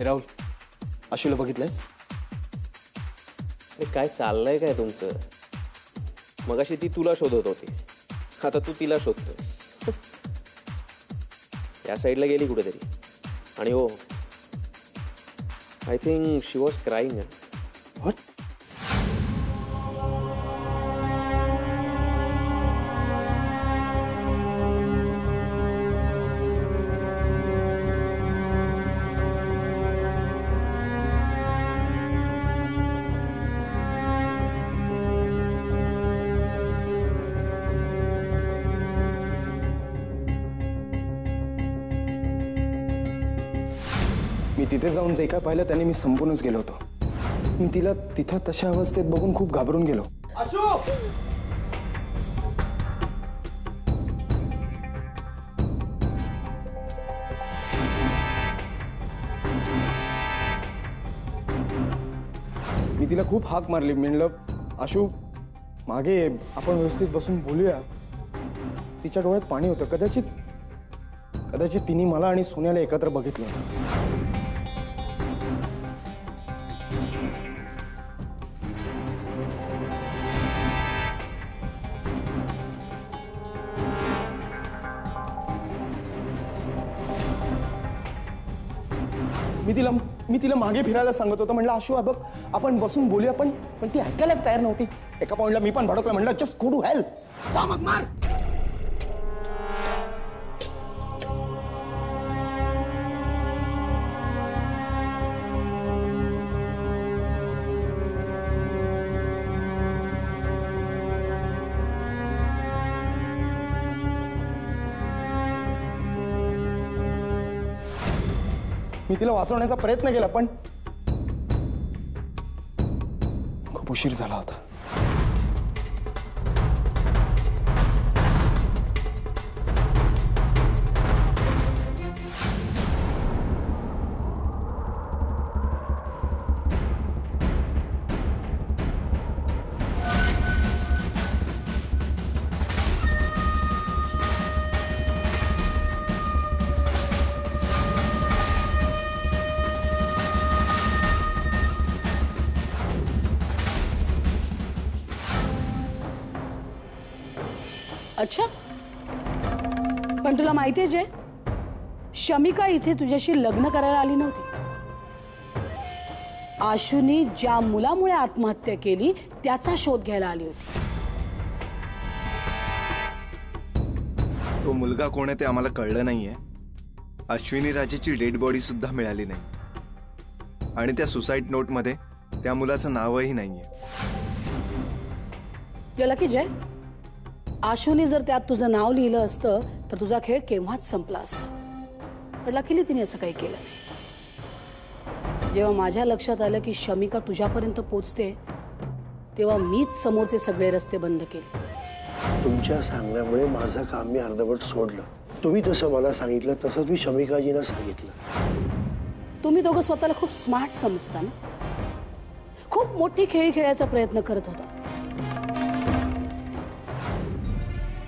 राहुल, आशूला बघितलंस? अरे काय चाललंय काय तुमचं? मगाशी ती तुला शोधत होती, आता तू तिला शोधतोय. या साईडला गेली कुठेतरी. आणि हो, I think she was crying. What? मी तिथे जाऊन जे काय पाहिलं त्याने मी संपूर्णच गेलो होतो. मी तिला तिथं तशा अवस्थेत बघून खूप घाबरून गेलो. मी तिला खूप हाक मारली. म्हणलं, आशू मागे ये, आपण व्यवस्थित बसून बोलूया. तिच्या डोळ्यात पाणी होतं. कदाचित तिने मला आणि सोन्याला एकत्र बघितलं. मी तिला मागे फिरायला सांगत होतो. म्हणलं, आशू बघ, आपण बसून बोलूया. पण ती ऐकायलाच तयार नव्हती. एका पॉइंटला मी पण भडकलो. म्हणलं, जस्ट गो टू हेल, जा मग मार. मी तिला वाचवण्याचा प्रयत्न केला, पण खूप उशीर झाला होता. अच्छा, पण तुला माहितीये जय, शमिका इथे तुझ्याशी लग्न करायला आली नव्हती. आशूनी ज्या मुलामुळे आत्महत्या केली त्याचा शोध घ्यायला आली होती. तो मुलगा कोण आहे ते आम्हाला कळलं नाहीये. अश्विनी राजेची डेड बॉडी सुद्धा मिळाली नाही, आणि त्या सुसाइड नोट मध्ये त्या मुलाचं नावही नाहीये. याला की जय, आशूने जर त्यात तुझं नाव लिहिलं असतं तर तुझा खेळ केव्हाच संपला असता. पण लकीली तिने असं काही केलं नाही. जेव्हा माझ्या लक्षात आलं की शमिका तुझ्यापर्यंत पोचते, तेव्हा मीच समोरचे सगळे रस्ते बंद केले. तुमच्या सांगण्यामुळे माझं काम मी अर्धवट सोडलं. तुम्ही जसं मला सांगितलं तसंच मी शमिकाजींना सांगितलं. तुम्ही दोघं स्वतःला खूप स्मार्ट समजता ना. खूप मोठी खेळी खेळायचा प्रयत्न करत होता.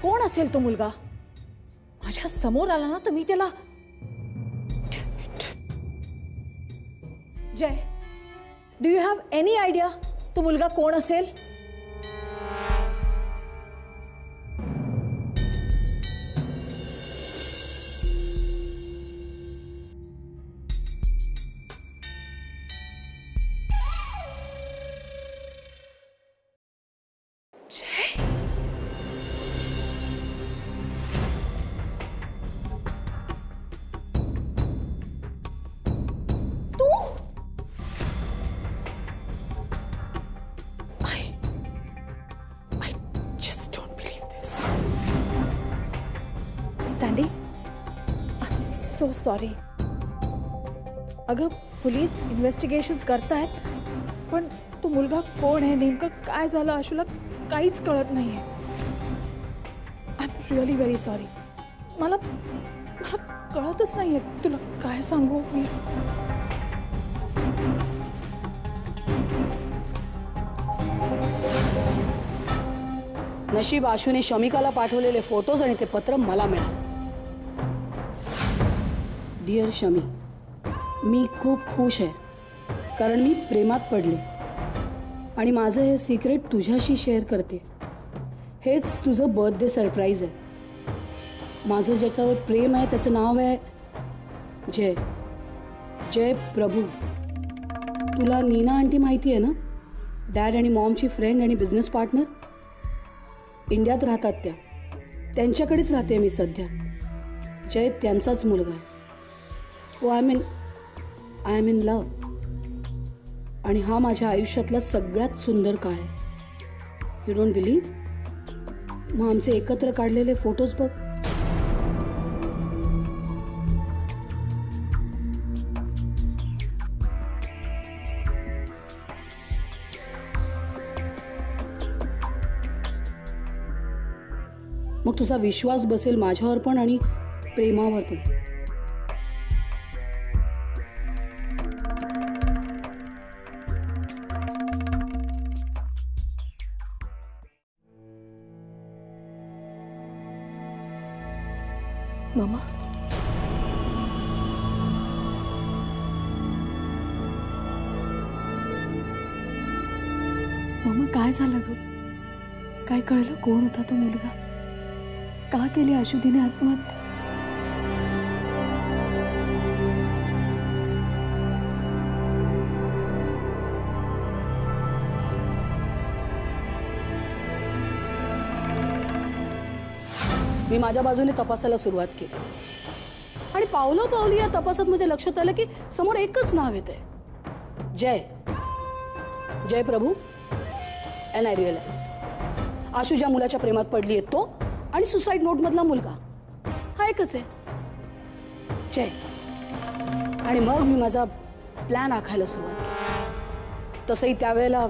कोण असेल तो मुलगा? माझ्या समोर आला ना तर मी त्याला. Jay, do you have any idea तो मुलगा कोण असेल? Sandy, I am so sorry. अगं पुलिस इन्व्हेस्टिगेशन्स करतायत, पण तो मुलगा कोण आहे, नेमकं काय झालं आशूला काहीच कळत नाहीये. I am really very sorry. मला कळतच नाहीये तुला काय सांगू मी. नशीब आशूने शमिकाला पाठवलेले फोटोज आणि ते पत्र मला मिळाले. डिअर शमी, मी खूप खुश आहे, कारण मी प्रेमात पडले आणि माझं हे सिक्रेट तुझ्याशी शेअर करते. हेच तुझं बर्थडे सरप्राईज आहे. माझं ज्याच्यावर प्रेम आहे त्याचं नाव आहे जय. जय प्रभू. तुला नीना आंटी माहिती आहे ना? डॅड आणि मॉमची फ्रेंड आणि बिझनेस पार्टनर. इंडियात राहतात त्या. त्यांच्याकडेच राहते मी सध्या. जय त्यांचाच मुलगा आहे. हो, आय एम इन लव. आणि हा माझ्या आयुष्यातला सगळ्यात सुंदर काळ आहे. You don't believe? मग आमचे एकत्र काढलेले फोटोज बघ. मग तुझा विश्वास बसेल माझ्यावर पण आणि प्रेमावर पण. मामा, मामा काय झालं ग? काय कळलं कोण होता तो मुलगा? का केली आशुदीने आत्महत्या? मी माझ्या बाजूने तपासायला सुरुवात केली आणि पावलं पावली या तपासात माझ्या लक्षात आलं की समोर एकच नाव येतंय, जय. जय प्रभू. अँड आय रिअलाइज्ड आशू ज्या मुलाच्या प्रेमात पडली आहे तो आणि सुसाईड नोट मधला मुलगा हा एकच आहे, जय. आणि मग मी माझा प्लॅन आखायला सुरुवात केली. तसंही त्यावेळेला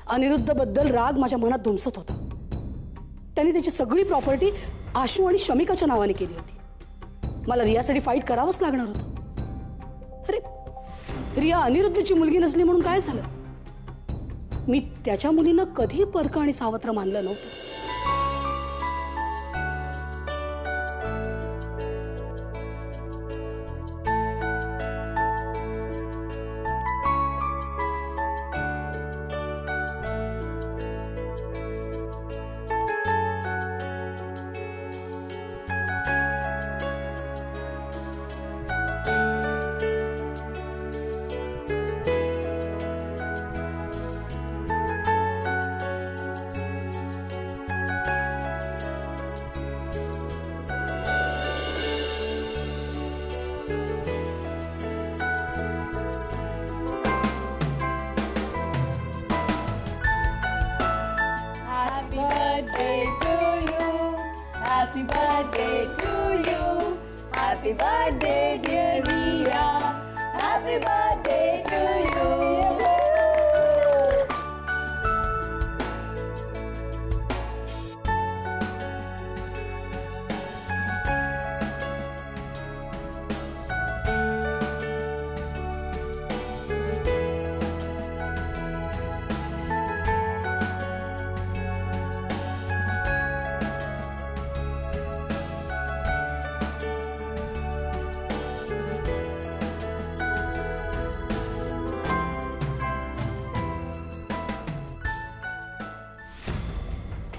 अनिरुद्ध बद्दल राग माझ्या मनात धुमसत होता. त्यांनी त्याची सगळी प्रॉपर्टी आशू आणि शमिकाच्या नावाने केली होती. मला रियासाठी फाईट करावंच लागणार होतं. अरे रिया अनिरुद्धची मुलगी नसली म्हणून काय झालं? मी त्याच्या मुलींना कधी परक आणि सावत्र मानलं नव्हतं. Happy birthday to you. Happy birthday, dear Ria. Happy birthday to you.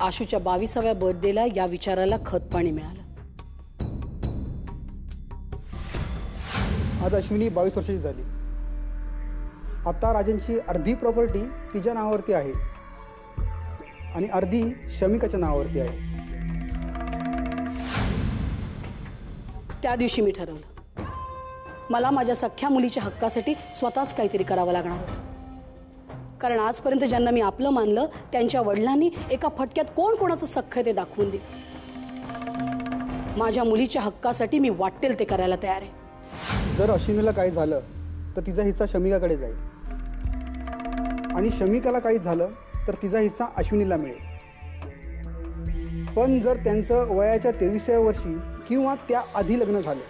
आशूच्या 22व्या बर्थडेला या विचाराला खतपाणी मिळालं. आज अश्विनी 22 वर्षाची झाली. आता राजनची अर्धी प्रॉपर्टी तिच्या नावावरती आहे आणि अर्धी शमिकाच्या नावावरती आहे. त्या दिवशी मी ठरवलं मला माझ्या सख्ख्या मुलीच्या हक्कासाठी स्वतःच काहीतरी करावं लागणार होतं. कारण आजपर्यंत ज्यांना मी आपलं मानलं त्यांच्या वडिलांनी एका फटक्यात कोण कोणाचं सख्ख ते दाखवून दिलं. माझ्या मुलीच्या हक्कासाठी मी वाटेल ते करायला तयार आहे. जर अश्विनीला काही झालं तर तिचा हिस्सा शमिकाकडे जाईल आणि शमिकाला काही झालं तर तिचा हिस्सा अश्विनीला मिळेल. पण जर त्यांचं वयाच्या 23व्या वर्षी किंवा त्या आधी लग्न झालं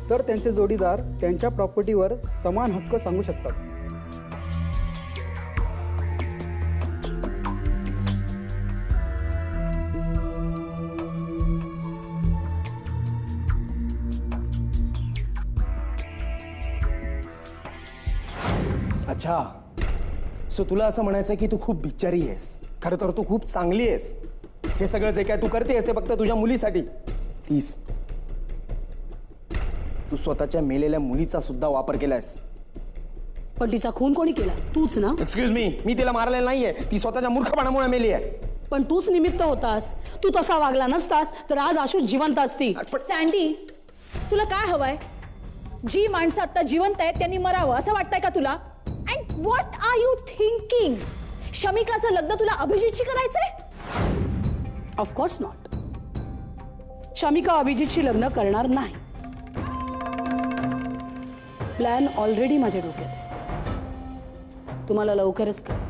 तर त्यांचे जोडीदार त्यांच्या प्रॉपर्टीवर समान हक्क सांगू शकतात. अच्छा, सो तुला असं म्हणायचं की तू खूप बिचारी आहेस. खरं तर तू खूप चांगली आहेस. हे सगळं जे काय तू करतेस ते फक्त तुझ्या मुलीसाठी. प्लीज, तू स्वतःच्या मेलेल्या मुलीचा सुद्धा वापर केलायस. पण तिचा खून कोणी केला? तूच ना. एक्सक्यूज मी तिला मारलेलं नाहीये. ती स्वतःच्या मूर्खपणामुळे मेली आहे. पण तूच निमित्त होतास. तू तसा वागला नसतास तर आज आशू जिवंत असती. सँडी, तुला काय हवंय? जी माणसं आता जिवंत आहेत त्यांनी मरावं असं वाटतंय का तुला? And what are you thinking? शमिकाचं लग्न तुला अभिजितशी करायचंय? Of course not. शमिका अभिजितशी लग्न करणार नाही. प्लॅन ऑलरेडी माझ्या डोक्यात आहे. तुम्हाला लवकरच कळेल.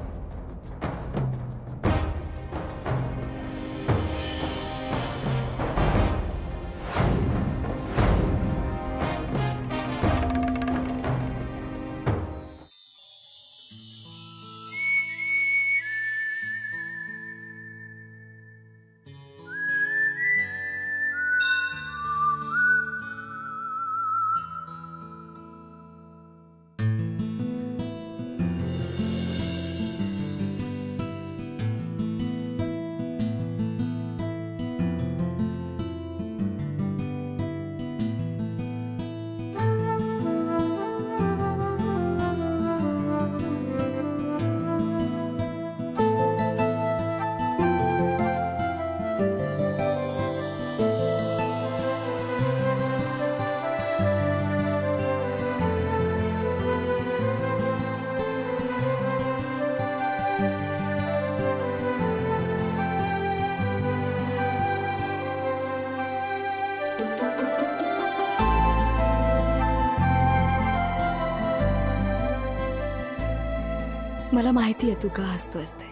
मला माहिती आहे तू का हसतोयस ते.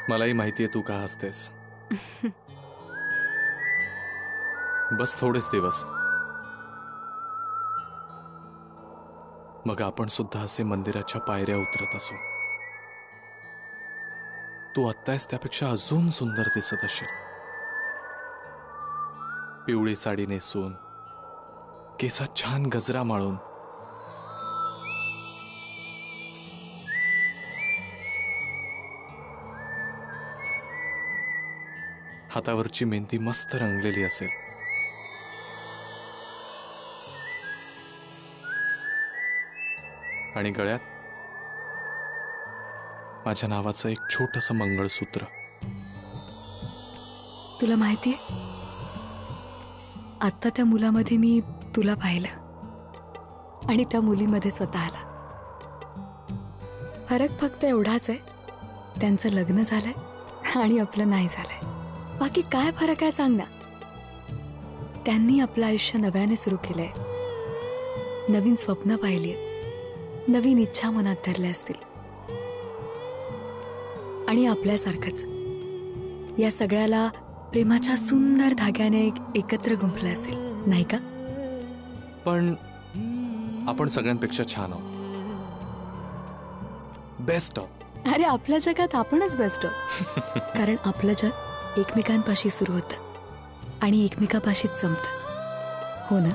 मलाही माहिती आहे तू का हसतेस. बस थोडेच दिवस, मग आपण सुद्धा असे मंदिराच्या पायऱ्या उतरत असू. तू आत्ताच त्यापेक्षा अजून सुंदर दिसत असशील. पिवळी साडी नेसून, केसात छान गजरा माळून. हातावरची मेहंदी मस्त रंगलेली असेल. आणि गळ्यात माझ्या नावाचं एक छोटंसं मंगळसूत्र. तुला माहितीये, आता त्या मुलामध्ये मी तुला पाहिलं आणि त्या मुलीमध्ये स्वतःला. फरक फक्त एवढाच आहे, त्यांचं लग्न झालंय आणि आपलं नाही झालंय. बाकी काय फरक आहे सांग ना. त्यांनी आपलं आयुष्य नव्याने सुरू केलंय, नवीन स्वप्न पाहिली, नवीन इच्छा मनात धरल्या असतील. आणि आपल्यासारखंच या सगळ्याला प्रेमाच्या सुंदर धाग्याने एकत्र गुंफलं असेल, नाही का? पण आपण सगळ्यांपेक्षा छान आहोत, बेस्ट आहोत. अरे आपल्या जगात आपणच बेस्ट आहोत. कारण आपलं जग एकमेकांपाशी सुरू होतं आणि एकमेकापाशीच संपतं. हो ना?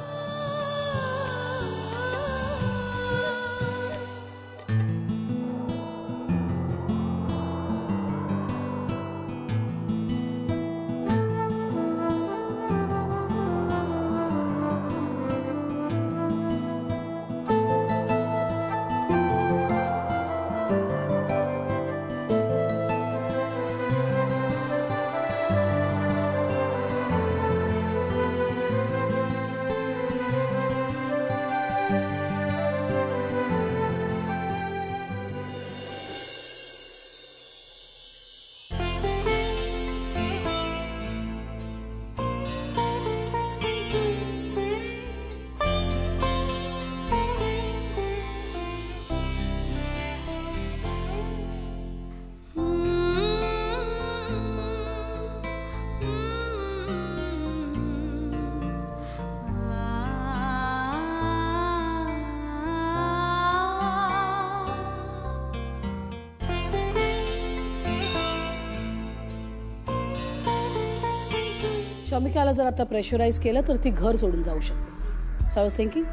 शमिकाला जर आता प्रेशराईज केलं तर ती घर सोडून जाऊ शकते. सो आय वॉज थिंकिंग,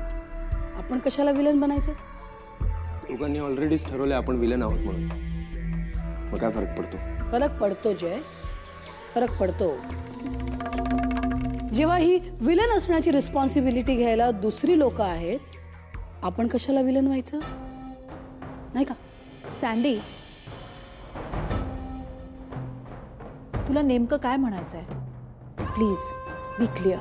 आपण कशाला विलन बनायचं. लोकांनी ऑलरेडीच ठरवलं आपण विलन आहोत म्हणून. मग काय फरक पडतो? फरक पडतो जय, फरक पडतो. जेव्हा ही विलन असण्याची रिस्पॉन्सिबिलिटी घ्यायला दुसरी लोक आहेत, आपण कशाला विलन व्हायचं, नाही का? सँडी, तुला नेमकं काय म्हणायचंय? Please be clear.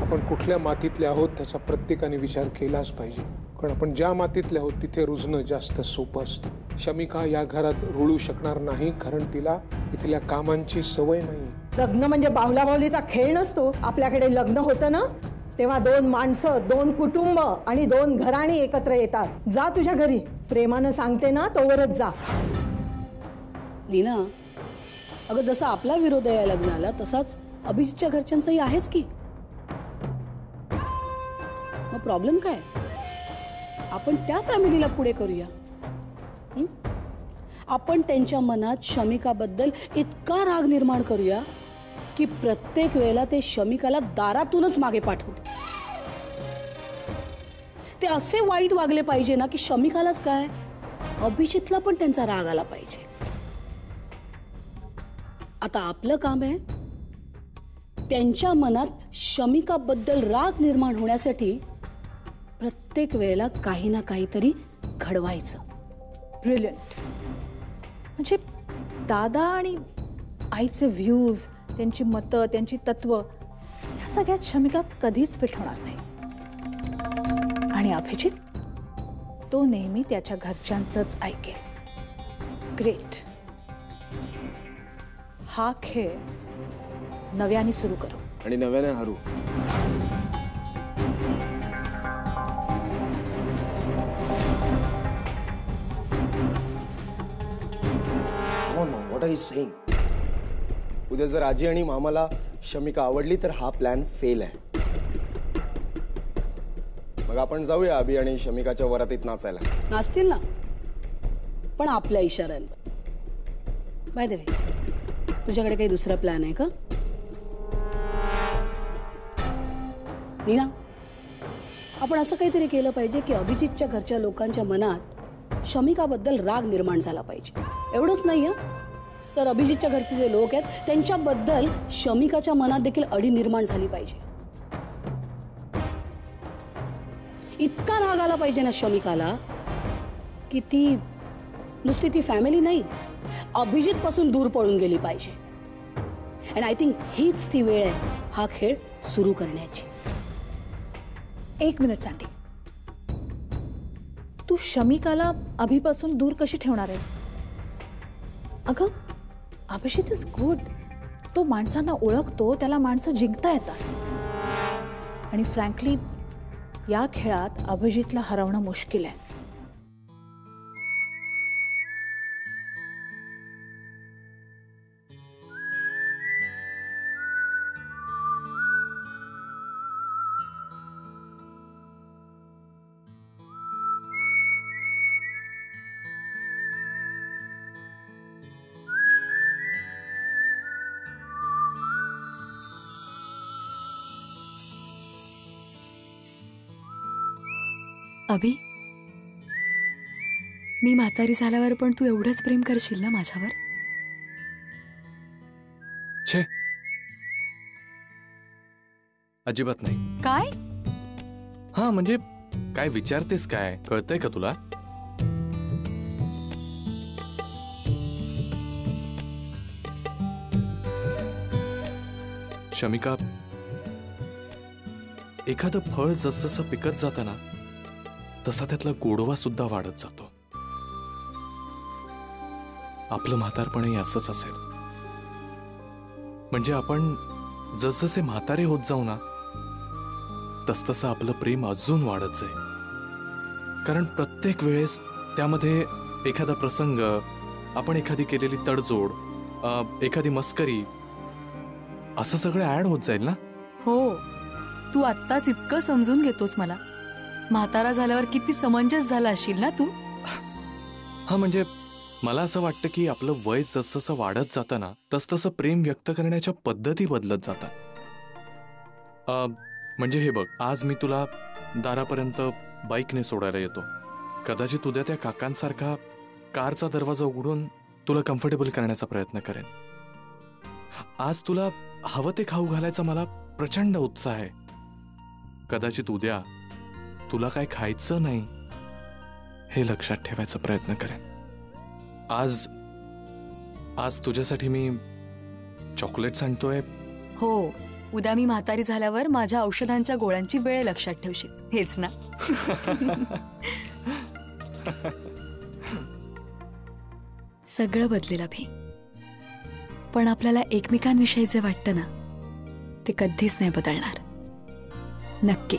आपण कुठल्या मातीतले आहोत त्याचा प्रत्येकाने विचार केलाच पाहिजे. कारण आपण ज्या मातीतले आहोत तिथे रुजणं जास्त सोपं असतं. शमिका या घरात रुळू शकणार नाही कारण तिला इथल्या कामांची सवय नाही. लग्न म्हणजे बाहुलाबाहुलीचा खेळ नसतो. आपल्याकडे लग्न होतं ना, तेव्हा 2 माणसं, 2 कुटुंब आणि 2 घराणी एकत्र येतात. जा तुझ्या घरी, प्रेमानं सांगते ना तोवरच जा. नीना, अगं जसा आपला विरोध आहे या लग्नाला तसाच अभिजितच्या घरच्यांचाही आहेच की. मग प्रॉब्लेम काय? आपण त्या फॅमिलीला पुढे करूया. आपण त्यांच्या मनात शमिकाबद्दल इतका राग निर्माण करूया की प्रत्येक वेळेला ते शमिकाला दारातूनच मागे पाठवते. ते असे वाईट वागले पाहिजे ना की शमिकालाच काय, अभिजितला पण त्यांचा राग आला पाहिजे. आता आपलं काम आहे त्यांच्या मनात शमिकाबद्दल राग निर्माण होण्यासाठी प्रत्येक वेळेला काही ना काहीतरी घडवायचं. ब्रिलियंट. म्हणजे दादा आणि आईचे व्ह्यूज, त्यांची मतं, त्यांची तत्व, या सगळ्यात शमिका कधीच फिट होणार नाही. आणि अभिजित, तो नेहमी त्याच्या घरच्यांचंच ऐकेल. ग्रेट. हा खेळ नव्याने सुरू करू आणि नव्याने हरू. What are you saying? उद्या जर आजी आणि मामाला शमिका आवडली तर हा प्लॅन फेल आहे. मग आपण जाऊया अभि आणि शमिकाच्या वरातीत नाचायला. नाचतील ना, पण आपल्या इशाऱ्यांवर. बाय द वे, तुझ्याकडे काही दुसरा प्लॅन आहे का? नीना, आपण असं काहीतरी केलं पाहिजे की अभिजितच्या घरच्या लोकांच्या मनात शमिकाबद्दल राग निर्माण झाला पाहिजे. एवढंच नाही तर अभिजितच्या घरचे जे लोक आहेत त्यांच्याबद्दल शमिकाच्या मनात देखील अडी निर्माण झाली पाहिजे. इतका राग आला पाहिजे ना शमिकाला की ती नुसती ती फॅमिली नाही, अभिजित पासून दूर पळून गेली पाहिजे. अँड आय थिंक हीच ती वेळ आहे हा खेळ सुरू करण्याची. 1 मिनिट सँडी, तू शमिकाला अभिपासून दूर कशी ठेवणार आहेस? अगं, अभिजित इज गुड. तो माणसांना ओळखतो, त्याला माणसं जिंकता येतात. आणि फ्रँकली या खेळात अभिजितला हरवणं मुश्किल आहे. अभि, मी म्हातारी झाल्यावर पण तू एवढंच प्रेम करशील ना माझ्यावर? छे, अजिबात नाही. काय? हा म्हणजे काय विचारतेस काय, कळतंय का तुला? शमिका, एखादं फळ जसजसं पिकत जातं ना तसा त्यातला गोडवा सुद्धा वाढत जातो. आपलं म्हातारपणही असंच असेल. म्हणजे आपण जसजसे म्हातारे होत जाऊ ना तसतसं आपलं प्रेम अजून वाढत जाईल. कारण प्रत्येक वेळेस त्यामध्ये एखादा प्रसंग, आपण एखादी केलेली तडजोड, एखादी मस्करी, असं सगळं ऍड होत जाईल ना. हो, तू आत्ताच इतकं समजून घेतोस मला. म्हातारा झाल्यावर किती समंजस झाला असशील ना तू. हा म्हणजे मला असं वाटतं की आपलं वय जसजसं वाढत जातं ना तसतसं प्रेम व्यक्त करण्याच्या पद्धती बदलत जातात. म्हणजे हे बघ, आज मी तुला दारापर्यंत बाईकने सोडायला येतो. कदाचित उद्या त्या काकांसारखा कारचा दरवाजा उघडून तुला कम्फर्टेबल करण्याचा प्रयत्न करेन. आज तुला हवं ते खाऊ घालायचा मला प्रचंड उत्साह आहे. कदाचित उद्या तुला काय खायचं नाही हे लक्षात ठेवायचा प्रयत्न करेन. आज तुझ्यासाठी मी चॉकलेट आणतोय. हो, उद्या मी म्हातारी झाल्यावर माझ्या औषधांच्या गोळ्यांची वेळ लक्षात ठेवशील, हेच ना? सगळं बदलेल अभि, पण आपल्याला एकमेकांविषयी जे वाटतं ना ते कधीच नाही बदलणार. नक्की.